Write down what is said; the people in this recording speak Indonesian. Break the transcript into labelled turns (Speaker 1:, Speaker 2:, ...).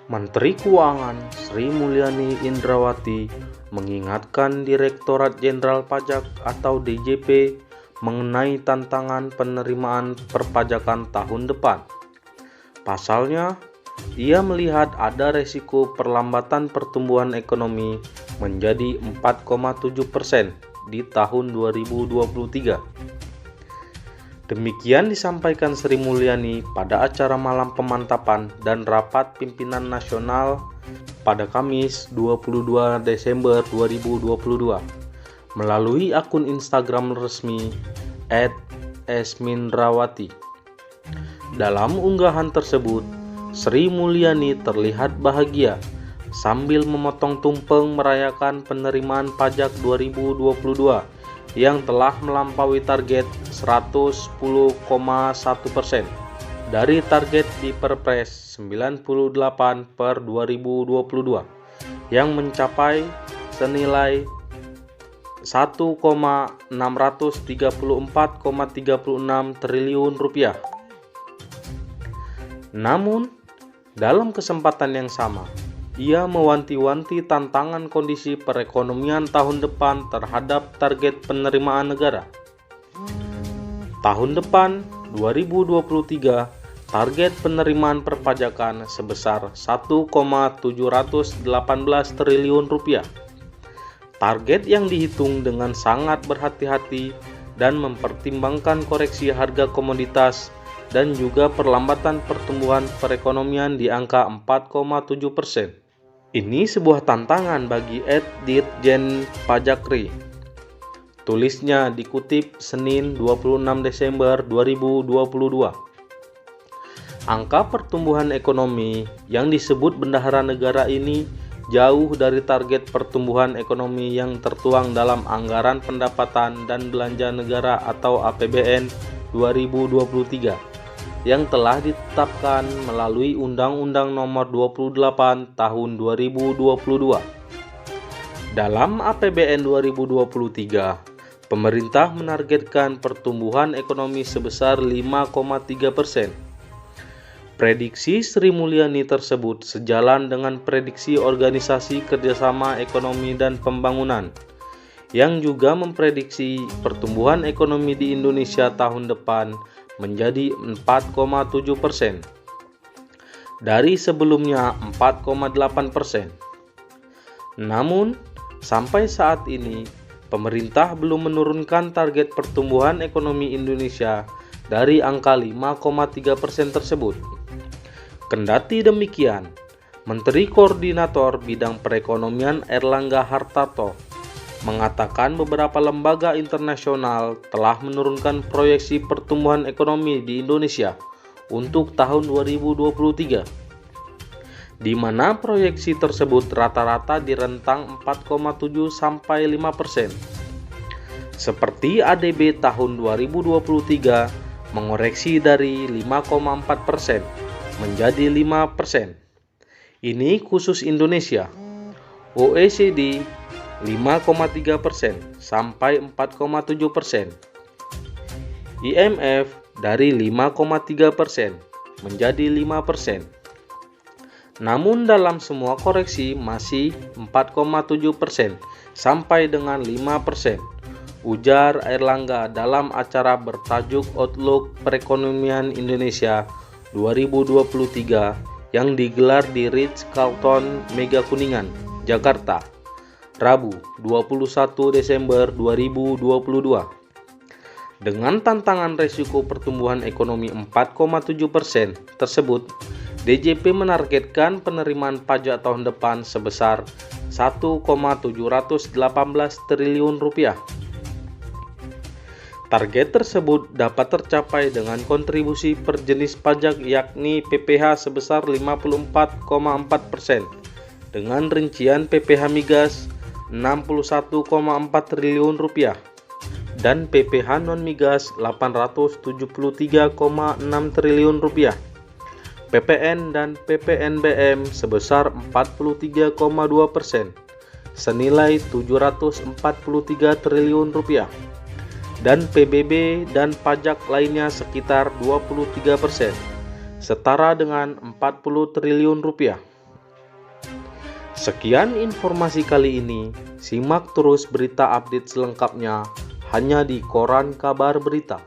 Speaker 1: Menteri Keuangan Sri Mulyani Indrawati mengingatkan Direktorat Jenderal Pajak atau DJP mengenai tantangan penerimaan perpajakan tahun depan. Pasalnya, ia melihat ada resiko perlambatan pertumbuhan ekonomi menjadi 4,7% di tahun 2023. Demikian disampaikan Sri Mulyani pada acara malam pemantapan dan rapat pimpinan nasional pada Kamis 22 Desember 2022 melalui akun Instagram resmi @esmindrawati. Dalam unggahan tersebut, Sri Mulyani terlihat bahagia sambil memotong tumpeng merayakan penerimaan pajak 2022 yang telah melampaui target 110,1% dari target di Perpres 98/2022 yang mencapai senilai 1,634,36 triliun rupiah. Namun, dalam kesempatan yang sama, ia mewanti-wanti tantangan kondisi perekonomian tahun depan terhadap target penerimaan negara. Tahun depan, 2023, target penerimaan perpajakan sebesar 1,718 triliun rupiah. Target yang dihitung dengan sangat berhati-hati dan mempertimbangkan koreksi harga komoditas dan juga perlambatan pertumbuhan perekonomian di angka 4,7%. Ini sebuah tantangan bagi Ditjen Pajakri. Tulisnya dikutip Senin 26 Desember 2022. Angka pertumbuhan ekonomi yang disebut bendahara negara ini jauh dari target pertumbuhan ekonomi yang tertuang dalam Anggaran Pendapatan dan Belanja Negara atau APBN 2023. Yang telah ditetapkan melalui Undang-Undang Nomor 28 Tahun 2022. Dalam APBN 2023, pemerintah menargetkan pertumbuhan ekonomi sebesar 5,3%. Prediksi Sri Mulyani tersebut sejalan dengan prediksi Organisasi Kerjasama Ekonomi dan Pembangunan, yang juga memprediksi pertumbuhan ekonomi di Indonesia tahun depan menjadi 4,7% dari sebelumnya 4,8%. Namun, sampai saat ini pemerintah belum menurunkan target pertumbuhan ekonomi Indonesia dari angka 5,3% tersebut. Kendati demikian, Menteri Koordinator Bidang Perekonomian Erlangga Hartarto mengatakan beberapa lembaga internasional telah menurunkan proyeksi pertumbuhan ekonomi di Indonesia untuk tahun 2023, di mana proyeksi tersebut rata-rata di rentang 4,7 sampai 5%. Seperti ADB tahun 2023 mengoreksi dari 5,4% menjadi 5%. Ini khusus Indonesia. OECD 5,3% sampai 4,7%. IMF dari 5,3% menjadi 5%. Namun dalam semua koreksi masih 4,7% sampai dengan 5%, ujar Erlangga dalam acara bertajuk Outlook Perekonomian Indonesia 2023 yang digelar di Ritz-Carlton Mega Kuningan, Jakarta, Rabu 21 Desember 2022. Dengan tantangan resiko pertumbuhan ekonomi 4,7% tersebut, DJP menargetkan penerimaan pajak tahun depan sebesar 1,718 triliun rupiah. Target tersebut dapat tercapai dengan kontribusi per jenis pajak yakni PPh sebesar 54,4%, dengan rincian PPh migas 61,4 triliun rupiah dan PPh non-migas 873,6 triliun rupiah. PPN dan PPNBM sebesar 43,2%, senilai 743 triliun rupiah. Dan PBB dan pajak lainnya sekitar 23%, setara dengan 40 triliun rupiah. Sekian informasi kali ini, simak terus berita update selengkapnya hanya di Koran Kabar Berita.